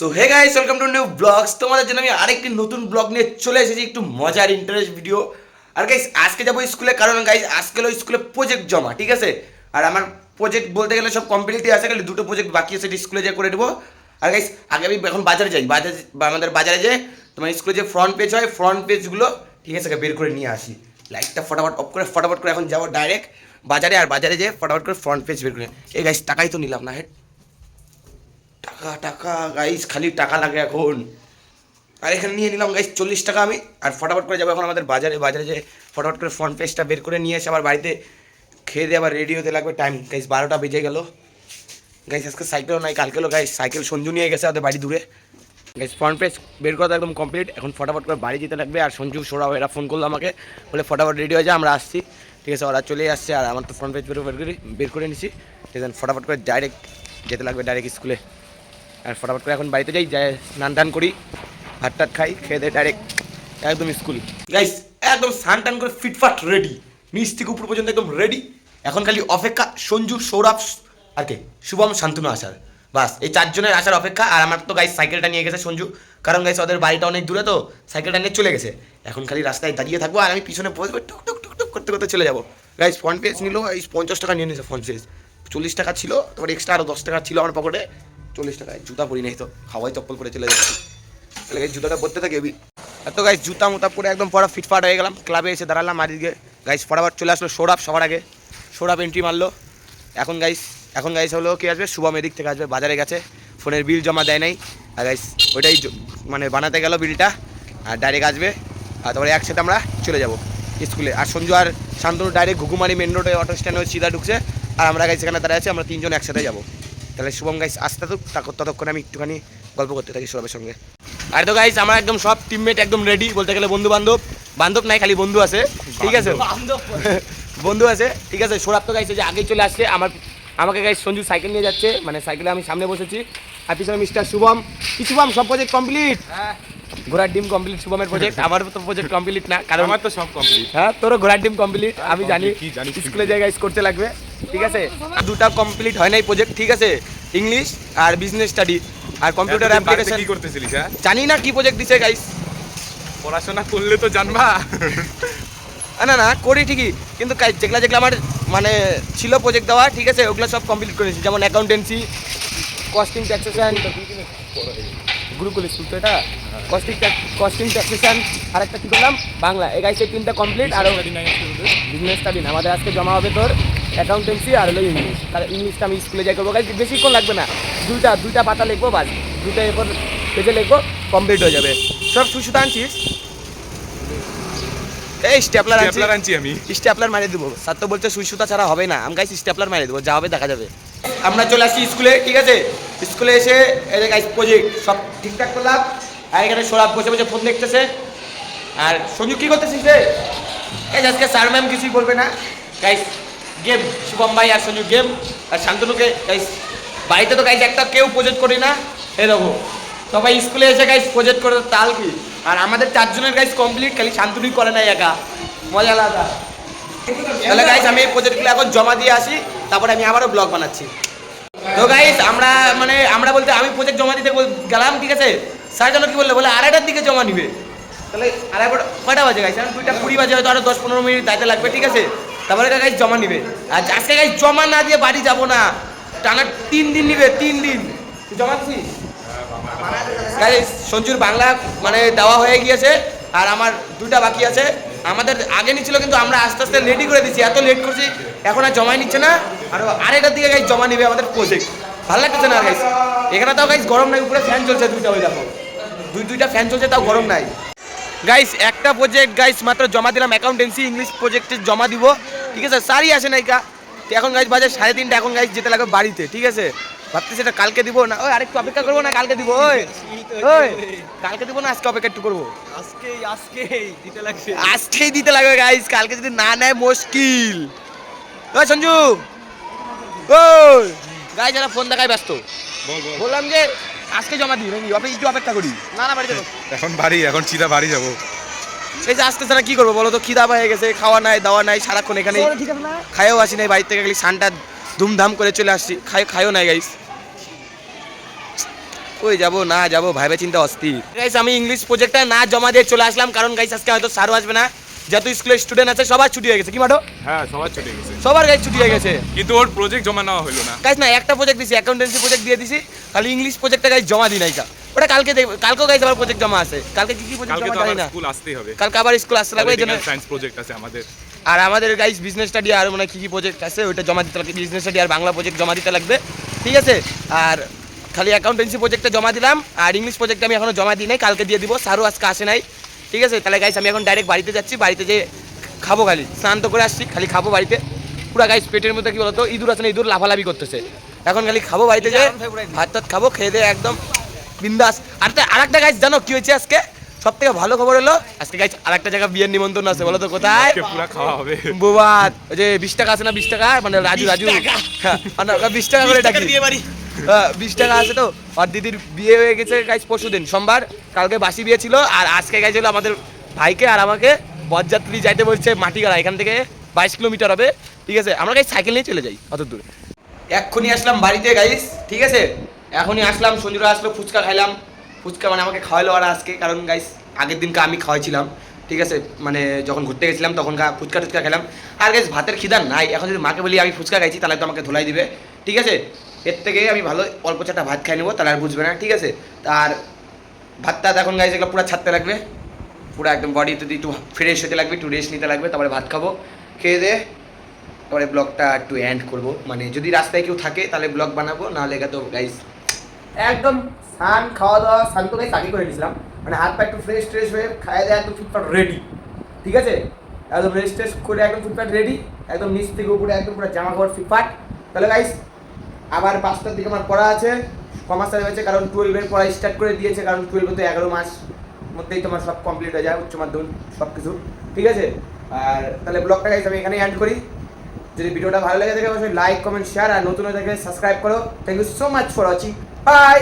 So hey guys, welcome to new blogs. তোমাদের জন্য আমি আরেকটি নতুন ব্লগ নিয়ে চলে এসেছি, একটু মজার ইন্টারেস্ট ভিডিও। আর গাইস আজকে যাবো স্কুলে, কারণ গাইস আজকে হলো স্কুলে প্রজেক্ট জমা, ঠিক আছে। আর আমার প্রজেক্ট বলতে গেলে সব কমপ্লিটই আছে, খালি দুটো প্রজেক্ট বাকি আছে, স্কুলে যেয়ে করে দেবো। আর গাইস আগে আমি এখন বাজারে যাই, আমাদের বাজারে যে তোমার স্কুলে যে ফ্রন্ট পেজ হয়, ফ্রন্ট পেজগুলো ঠিক আছে বের করে নিয়ে আসি। লাইটটা ফটাফট অফ করে ফটাফট করে এখন যাবো ডাইরেক্ট বাজারে। আর বাজারে যেয়ে ফটাফট করে ফ্রন্ট পেজ বের করে, এই গাইস টাকাই তো নিলাম না, হেড টাকা টাকা গাইস, খালি টাকা লাগে এখন। আর এখানে নিয়ে নিলাম গাইস 40 টাকা আমি। আর ফটাফট করে যাবো এখন আমাদের বাজারে যে ফটাফট করে ফ্রন্ট পেজটা বের করে নিয়ে এসে আবার বাড়িতে খেয়ে দিয়ে আবার রেডি হতে লাগবে। টাইম গাইস 12টা বেজে গেল গাইস। আজকে সাইকেলও নাই, কালকেও গাইস সাইকেল সঞ্জু নিয়ে গেছে ওদের বাড়ি দূরে। গাইস ফ্রন্ট পেজ বের করা একদম কমপ্লিট, এখন ফটাফট করে বাড়ি যেতে লাগবে। আর সঞ্জু সোরাও এরা ফোন করলো আমাকে, বলে ফটাফট রেডি হয়ে যায়, আমরা আসছি, ঠিক আছে। ওরা চলে আসছে আর আমার তো ফ্রন্ট পেজ বের করে নিছি, ঠিক আছে। ফটাফট করে ডাইরেক্ট যেতে লাগবে ডাইরেক্ট স্কুলে। আর ফটাফট করে এখন বাড়িতে যাই, স্নান টান করি, ভাত টাত খাই, খেয়ে দিয়ে ডাইরেক্ট একদম স্কুল। গাইস একদম স্নান টান করে ফিটফাট রেডি, নিচ থেকে উপর পর্যন্ত একদম রেডি। এখন খালি অপেক্ষা সঞ্জু, সৌরভ আর কে শুভম, শান্তনু আসার, বাস এই চারজনের আসার অপেক্ষা। আর আমার তো গাইস সাইকেলটা নিয়ে গেছে সঞ্জু, কারণ গাইস ওদের বাড়িটা অনেক দূরে, তো সাইকেলটা নিয়ে চলে গেছে। এখন খালি রাস্তায় দাঁড়িয়ে থাকবো আর আমি পিছনে বসবো, টুক টুক টুক টুক করতে করতে চলে যাবো। গাইস ফ্রন্ট পেজ নিল এই 50 টাকা নিয়ে নিয়েছে ফ্রন্ট পেজ, 40 টাকা ছিল, তারপর এক্সট্রা আরও 10 টাকা ছিল আমার পকেটে, 40 টাকায়। জুতা পরি নাই তো, হাওয়াই চপ্পল পরে চলে যাচ্ছি, তাহলে গাইস জুতাটা পরতে থাকে। এত গাইস জুতা মুতা পরে একদম পড়া ফিটফাট হয়ে গেলাম, ক্লাবে এসে দাঁড়ালাম। আর দিকে গাইস ফটাফট চলে আসলো সৌরভ, সবার আগে সৌরভ এন্ট্রি মারলো। এখন গাইস হলো কি আসবে, শুভম এদিক থেকে আসবে, বাজারে গেছে, ফোনের বিল জমা দেয় নাই। আর গাইস ওইটাই মানে বানাতে গেল বিলটা, আর ডাইরেক্ট আসবে। আর তারপরে একসাথে আমরা চলে যাব স্কুলে। আর সঞ্জু আর শান্তনু ডাইরেক্ট ঘুঘুমারি মেন রোডে অটো স্ট্যান্ড হয়ে সিধা ঢুকছে, আর আমরা গাইস এখানে দাঁড়িয়ে আছি, আমরা তিনজন একসাথে যাবো। তাহলে শুভম গাইস আসতে থাকুক, ততক্ষণে আমি একটুখানি গল্প করতে থাকি সৌরভের সঙ্গে। আর তো গাইস আমার একদম সব টিমমেট একদম রেডি, বলতে গেলে বন্ধু বান্ধব নাই, খালি বন্ধু আছে, ঠিক আছে। বন্ধু আছে, ঠিক আছে। সৌরভ তো গাইস যে আগেই চলে আসছে, আমাকে গাইস সঞ্জু সাইকেল নিয়ে যাচ্ছে, মানে সাইকেলে আমি সামনে বসেছি, আর পিছনে মিস্টার শুভম। কি শুভম, সব প্রজেক্ট কমপ্লিট? হ্যাঁ, ঘোড়ার ডিম কমপ্লিট শুভমের প্রজেক্ট। আমার তো প্রজেক্ট কমপ্লিট না, কারণ আমার তো সব কমপ্লিট। হ্যাঁ, তোরও ঘোড়ার ডিম কমপ্লিট, আমি জানি। স্কুলে জায়গায় করতে লাগবে, ঠিক আছে। দুটা কমপ্লিট হয় নাই প্রজেক্ট, ঠিক আছে, ইংলিশ আর বিজনেস স্টাডি আর কম্পিউটার অ্যাপ্লিকেশন। কি করতেছিলিস? হ্যাঁ, জানি না কি প্রজেক্ট দিছে গাইস, পড়াশোনা করলে তো জানবা। না করি ঠিকই, কিন্তু যেগুলা আমার মানে ছিল প্রজেক্ট দেওয়া, ঠিক আছে, ওগুলো সব কমপ্লিট করেছি। যেমন accountancy, costing taxation, Gurukul school তো এটা, কস্টিং ট্যাক্সেশন, আর একটা কী করলাম, বাংলা। এই গাইস এই তিনটা কমপ্লিট। আর বিজনেস স্টাডি না, আমাদের আজকে জমা হবে তোর অ্যাকাউন্টেন্সি আর হলো ইংলিশ। তাহলে ইংলিশটা আমি স্কুলে যাই করবো গাইস, বেশিক্ষণ লাগবে না, দুইটা পাতা লিখবো, বাস দুইটা এরপর পেজে লিখবো, কমপ্লিট হয়ে যাবে। সব সুতা আনছিস? এই স্টেপলার আনছি আমি, স্টেপলার মারিয়ে দেবো। স্যার তো বলছে সুই সুতা ছাড়া হবে না, আমি গাইস স্টেপলার মারিয়ে দেবো, যা হবে দেখা যাবে। আমরা চলে আসছি স্কুলে, ঠিক আছে। স্কুলে এসে এই যে গাইস প্রজেক্ট সব ঠিকঠাক করলাম। আর এখানে সৌরভ বসে বসে ফোন দেখতেছে। আর সঞ্জু কী করতেছিস রে? এই আজকে স্যার ম্যাম কিছুই বলবে না গাইস, গেম। শুভম ভাই আর সঞ্জু গেম, আর শান্তনুকে গাইস বাড়িতে তো গাইস একটা কেউ প্রজেক্ট করি না, এরকম সবাই স্কুলে এসে গাইস প্রজেক্ট করে তাল কি। আর আমাদের চারজনের গাইস কমপ্লিট, খালি শান্তনুই করে নাই একা, মজা আলাদা। তাহলে গাইস আমি এই প্রজেক্টগুলো এখন জমা দিয়ে আসি, তারপরে আমি আবারও ব্লগ বানাচ্ছি। তো গাইস আমরা বলতে আমি প্রজেক্ট জমা দিতে গেলাম, ঠিক আছে। স্যার যেন কি বলে 2:30টার দিকে জমা নিবে। তাহলে কয়টা বাজে গাইস? 2:20 বাজে, হয়তো আরো 10-15 মিনিট দায়িত্ব লাগবে, ঠিক আছে। তারপরে গাইস জমা নিবে। আর আজকে গাইস জমা না দিয়ে বাড়ি যাবো না, টানা 3 দিন নিবে, 3 দিন জমা দিচ্ছিস গাইস। সঞ্জুর বাংলা মানে দেওয়া হয়ে গিয়েছে, আর আমার 2টা বাকি আছে। আমাদের আগে নিচ্ছিল, কিন্তু আমরা আস্তে আস্তে লেটই করে দিচ্ছি, এত লেট করছি এখন আর জমাই নিচ্ছে না। আর 2:30টার দিকে গাইস জমা নিবে আমাদের প্রজেক্ট। ভালো লাগতেছে না গাইস, এখানে তাও গাইস গরম নাই, উপরে ফ্যান চলছে দুইটা, ওই দেখো দুইটা ফ্যান চলছে, তাও গরম নাই গাইস। একটা প্রজেক্ট গাইস মাত্র জমা দিলাম, অ্যাকাউন্টেন্সি ইংলিশ প্রজেক্টে জমা দিব, ঠিক আছে। স্যারই আসে নাই কা, এখন গাইস বাজে 3:30, এখন গাইস যেতে লাগবে বাড়িতে, ঠিক আছে। ভাবতেছি এটা কালকে দিব না, ওই আরেকটু অপেক্ষা করবো না, কালকে দিব, ওই কালকে দিব না, আজকে অপেক্ষা একটু করবো, আজকেই দিতে লাগবে গাইস, কালকে যদি না নেয় মুশকিল। ওই সঞ্জু, ওই গাইস যারা ফোন দেখায় ব্যস্ত, বললাম যে আজকে জমা দিই নাকি একটু অপেক্ষা করি? না বাড়ি যাবো এখন সিধা বাড়ি যাবো। এই যে আজকে ছাড়া কি করবো বলো তো, খিদা পেয়ে গেছে, খাওয়া নাই দাওয়া নাই, সারাক্ষণ এখানে খাইও আসি নাই, বাড়ি থেকে খালি সানটা ধুমধাম করে চলে আসছি, খাইও নাই গাইস। ওই যাবো না যাবো ভাইবে চিন্তা অস্থির গাইস আমি ইংলিশ প্রজেক্টটা না জমা দিয়ে চলে আসলাম কারণ গাইস আজকে হয়তো স্যারও আসবে না যত স্কুলের স্টুডেন্ট আছে সবার ছুটি হয়ে গেছে কি মাঠো হ্যাঁ সবার চলে গেছে সবার গাইস ছুটি হয়ে গেছে কিন্তু ওর প্রজেক্ট জমা নেওয়া হলো না। গাইস না একটা প্রজেক্ট দিছি অ্যাকাউন্টেন্সি প্রজেক্ট দিয়ে দিছি খালি ইংলিশ প্রজেক্টটা গাইস জমা দিই নাইকা ওটা কালকেও গাইস আবার প্রজেক্ট জমা আছে কালকে কি প্রজেক্ট কালকে জমা তো জানি আবার না স্কুল আসতেই হবে। কালকে আবার স্কুল আসতে লাগবে এই জন্য সায়েন্স প্রজেক্ট আছে আমাদের। আর আমাদের গাইস বিজনেস স্টাডি আর মানে কি প্রজেক্ট আছে ওইটা জমা দিতে লাগবে বিজনেস স্টাডি আর বাংলা প্রজেক্ট জমা দিতে লাগবে ঠিক আছে। আর খালি অ্যাকাউন্টেন্সি প্রজেক্টটা জমা দিলাম আর ইংলিশ প্রজেক্ট আমি এখনো জমা দিই নাই কালকে দিয়ে দিব স্যারও আজকে আসে নাই ঠিক আছে। তাহলে গাইস আমি এখন ডাইরেক্ট বাড়িতে যাচ্ছি বাড়িতে যে খাবো খালি স্নান তো করে আসছি খালি খাবো বাড়িতে পুরো গাইস পেটের মধ্যে কি বলতো ইঁদুর আছে না ইঁদুর লাফালাফি করতেছে এখন খালি খাবো বাড়িতে যে ভাত টাত খাবো খেয়ে দিয়ে একদম বিন্দাস। আর একটা গাইস জানো কি হয়েছে আজকে সব থেকে ভালো খবর হলো আজকে গাইস আর একটা জায়গায় বিয়ের নিমন্ত্রণ আছে বলো তো কোথায় পুরো খাওয়া হবে বোবাত ওই যে 20 টাকা আছে না 20 টাকা মানে রাজু হ্যাঁ 20 টাকা করে ডাকি 20 টাকা আছে তো আর দিদির বিয়ে হয়ে গেছে গাইস পরশুদিন সোমবার কালকে বাসি বিয়ে ছিল আর আজকে গাইস হলো আমাদের ভাইকে আর আমাকে বরযাত্রী যাইতে বলছে মাটিগাড়া এখান থেকে 22 কিলোমিটার হবে ঠিক আছে। আমরা গাইস সাইকেল নিয়ে চলে যাই অত দূরে এক্ষুনি আসলাম বাড়িতে গাইস ঠিক আছে এখনই আসলাম সঞ্জুরা আসলো ফুচকা খাইলাম ফুচকা মানে আমাকে খাওয়ালো আর আজকে কারণ গাইস আগের দিনকে আমি খাওয়াইছিলাম ঠিক আছে মানে যখন ঘুরতে গেছিলাম তখন ফুচকা টুচকা খেলাম আর গাইস ভাতের খিদা নাই এখন যদি মাকে বলি আমি ফুচকা খাইছি তাহলে তো আমাকে ধোলাই দিবে ঠিক আছে। এর থেকে আমি ভালো অল্প চারটা ভাত খাই নেবো তাহলে আর বুঝবে না ঠিক আছে। আর ভাতটা এখন গাইস এগুলো পুরো ছাড়তে লাগবে পুরো একদম বডি যদি একটু ফ্রেশ হতে লাগবে একটু রেস্ট নিতে লাগবে তারপরে ভাত খাবো খেয়ে দিয়ে তারপরে ব্লগটা একটু এন্ড করবো মানে যদি রাস্তায় কেউ থাকে তাহলে ব্লগ বানাবো নাহলে তো গাইস একদম স্নান খাওয়া দাওয়া স্নান তো গাইস আগে করে নিয়েছিলাম মানে হাত পা একটু ফ্রেশ ট্রেশ হয়ে খাওয়া দাওয়া একদম ফিটফাট রেডি ঠিক আছে একদম রেস্ট টেস্ট করে একদম ফিটফাট রেডি একদম নিচ থেকে উপরে একদম পুরো জামা কাপড় ফিটফাট। তাহলে গাইস আবার 5টার দিকে আমার পড়া আছে কমার্সে হয়েছে কারণ 12-এর পড়া স্টার্ট করে দিয়েছে কারণ 12 তো 11 মাস মধ্যেই তোমার সব কমপ্লিট হয়ে যায় উচ্চ মাধ্যমিক সব কিছু ঠিক আছে। আর তাহলে ব্লগটা গাইস আমি এখানেই এন্ড করি যদি ভিডিওটা ভালো লাগে থাকে অবশ্যই লাইক কমেন্ট শেয়ার আর নতুন হয়ে থাকলে সাবস্ক্রাইব করো thank you so much for watching by.